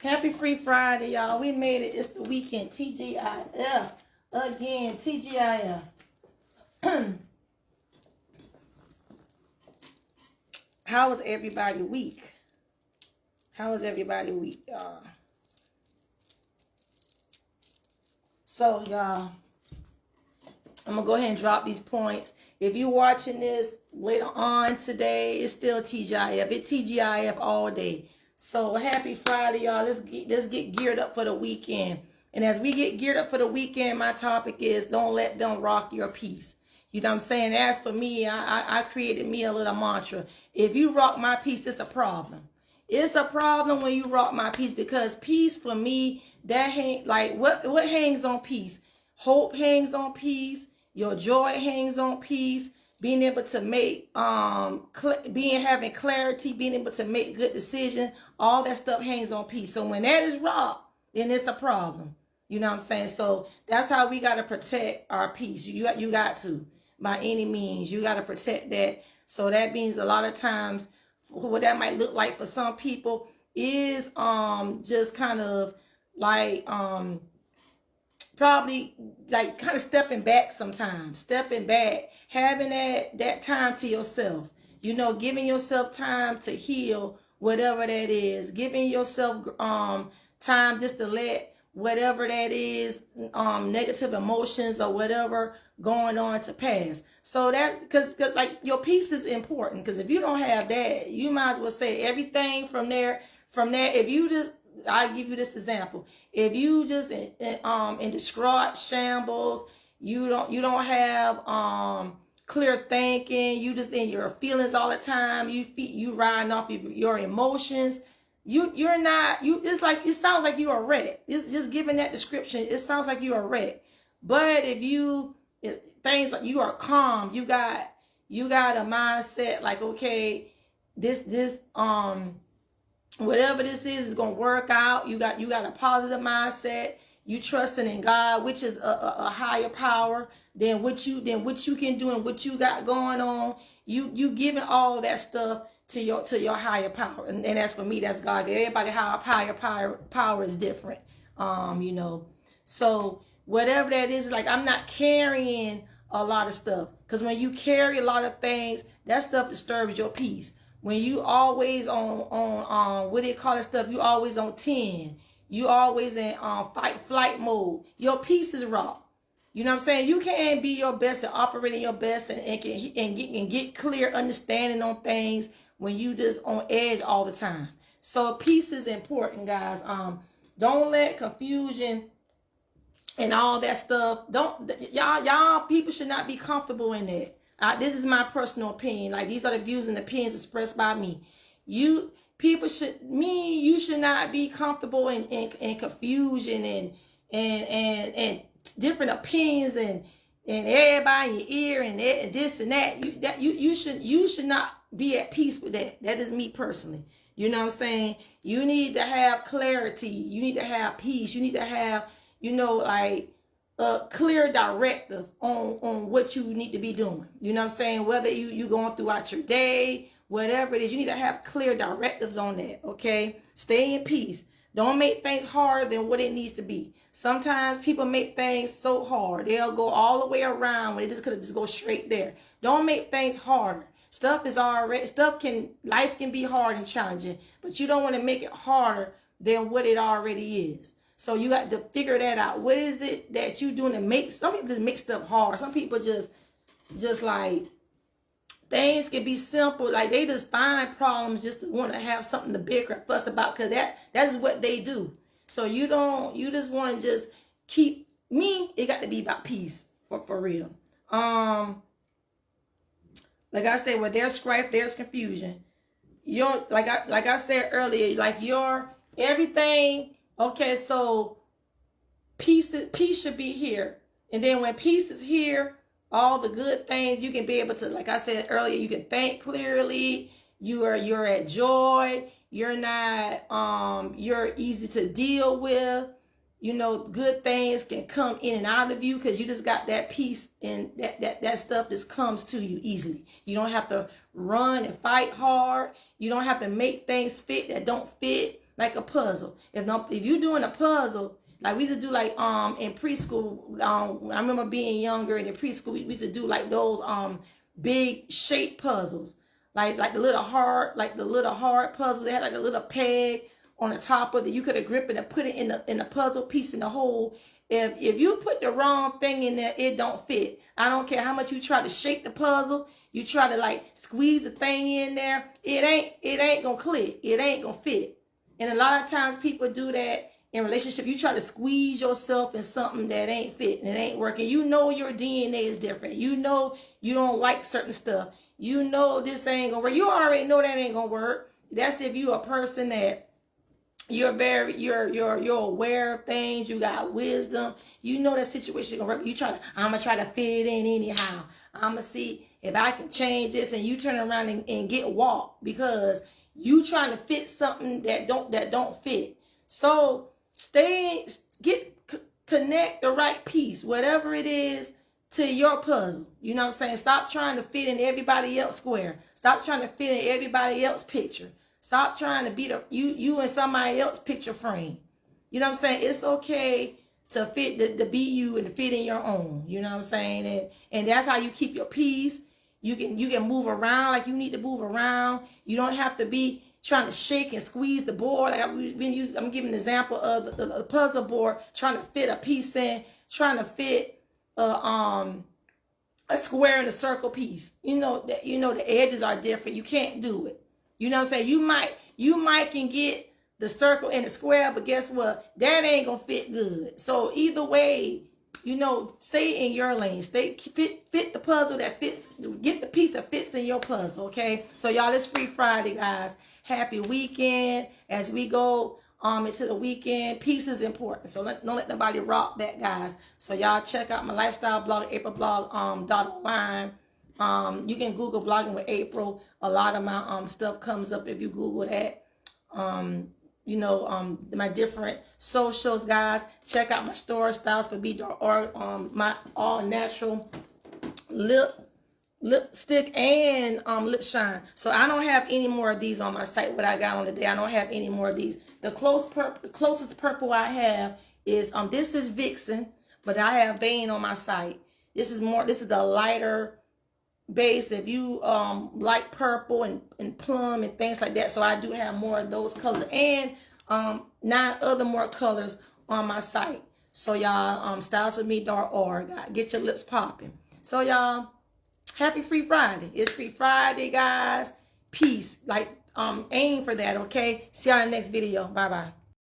Happy Free Friday, y'all. We made it. It's the weekend. TGIF. Again, TGIF. How was everybody week? How was everybody week, y'all? So, y'all, I'm going to go ahead and drop these points. If you're watching this later on today, it's still TGIF. It's TGIF all day. So happy Friday, y'all. Let's get geared up for the weekend. And as we get geared up for the weekend, my topic is don't let them rock your peace. You know what I'm saying? As for me, I created me a little mantra. If you rock my peace, it's a problem. It's a problem when you rock my peace, because peace for me, that what hangs on peace? Hope hangs on peace. Your joy hangs on peace. Being able to make, having clarity, being able to make good decisions, all that stuff hangs on peace. So when that is rocked, then it's a problem. You know what I'm saying? So that's how we got to protect our peace. You got to, by any means, you got to protect that. So that means a lot of times, what that might look like for some people is just kind of like probably like kind of stepping back sometimes, having that time to yourself, you know, giving yourself time to heal, whatever that is, giving yourself time just to let whatever that is, negative emotions or whatever going on to pass. So that, because like your peace is important, because if you don't have that, you might as well say everything from there. If you just, I'll give you this example. If you just in distraught shambles, you don't have clear thinking, you just in your feelings all the time, you riding off of your emotions, it's like, it sounds like you're a wreck. It's just giving that description, it sounds like you're a wreck. But if things like you are calm, you got a mindset like, okay, this whatever this is gonna work out. You got a positive mindset. You trusting in God, which is a higher power than what you can do and what you got going on. You giving all that stuff to your higher power, and as for me, that's God. Everybody higher power is different. You know, so whatever that is, like I'm not carrying a lot of stuff, because when you carry a lot of things, that stuff disturbs your peace. When you always on what they call it stuff, you always on 10. You always in flight mode. Your peace is raw. You know what I'm saying? You can't be your best and operating your best and get clear understanding on things when you just on edge all the time. So peace is important, guys. Don't let confusion and all that stuff. Y'all people should not be comfortable in that. This is my personal opinion. Like, these are the views and opinions expressed by me. You should not be comfortable in confusion and different opinions and everybody in your ear and this and that. You should not be at peace with that. That is me personally. You know what I'm saying? You need to have clarity. You need to have peace. You need to have, you know, like a clear directive on what you need to be doing. You know what I'm saying? Whether you going throughout your day, whatever it is, you need to have clear directives on that, okay? Stay in peace. Don't make things harder than what it needs to be. Sometimes people make things so hard. They'll go all the way around when they just could just go straight there. Don't make things harder. Life can be hard and challenging, but you don't want to make it harder than what it already is. So you got to figure that out. What is it that you doing to make? Some people just make stuff hard. Some people just like, things can be simple. Like, they just find problems just to want to have something to bicker and fuss about, because that is what they do. So you just want to just keep me. It got to be about peace for real. Like I said, where there's strife, there's confusion. Like I said earlier, like your everything. Okay, so peace should be here. And then when peace is here, all the good things, you can be able to, like I said earlier, you can think clearly. You're at joy. You're not, you're easy to deal with. You know, good things can come in and out of you because you just got that peace, and that stuff just comes to you easily. You don't have to run and fight hard. You don't have to make things fit that don't fit. like a puzzle. If you're doing a puzzle, like we used to do like in preschool, I remember being younger and in preschool we used to do like those big shape puzzles. Like the little hard puzzles. They had like a little peg on the top of it. You could have gripped it and put it in the puzzle piece in the hole. If you put the wrong thing in there, it don't fit. I don't care how much you try to shake the puzzle. You try to like squeeze the thing in there. It ain't gonna click. It ain't gonna fit. And a lot of times people do that in relationship. You try to squeeze yourself in something that ain't fit and it ain't working. You know your DNA is different. You know you don't like certain stuff. You know this ain't gonna work. You already know that ain't gonna work. That's if you a person that you're aware of things. You got wisdom. You know that situation gonna work. I'm gonna try to fit it in anyhow. I'm gonna see if I can change this, and you turn around and get walked because you trying to fit something that don't fit. So connect the right piece, whatever it is, to your puzzle. You know what I'm saying? Stop trying to fit in everybody else's square. Stop trying to fit in everybody else's picture. Stop trying to be you in somebody else's picture frame. You know what I'm saying? It's okay to fit the be you and to fit in your own. You know what I'm saying? And that's how you keep your peace. You can move around like you need to move around. You don't have to be trying to shake and squeeze the board. Like I'm giving an example of the puzzle board, trying to fit a piece in, trying to fit a square in a circle piece. You know the edges are different. You can't do it. You know what I'm saying? You might can get the circle and the square, but guess what? That ain't gonna fit good. So either way, stay in your lane. Fit the puzzle that fits. Get the piece that fits in your puzzle. Okay. So y'all, it's Free Friday, guys. Happy weekend as we go into the weekend. Peace is important. So don't let nobody rock that, guys. So y'all check out my lifestyle blog, aprilblog.online. You can Google blogging with April. A lot of my stuff comes up if you Google that. My different socials, guys. Check out my store, styles4b.org. My all natural lipstick and lip shine. So I don't have any more of these on my site. What I got on today, I don't have any more of these. The closest purple I have is this is Vixen, but I have Vein on my site. This is the lighter base if you like purple and plum and things like that. So I do have more of those colors and 9 other more colors on my site. So y'all, stylesforme.org. Get your lips popping. So y'all, happy Free Friday. It's Free Friday, guys. Peace. Aim for that, okay? See y'all in the next video. Bye-bye.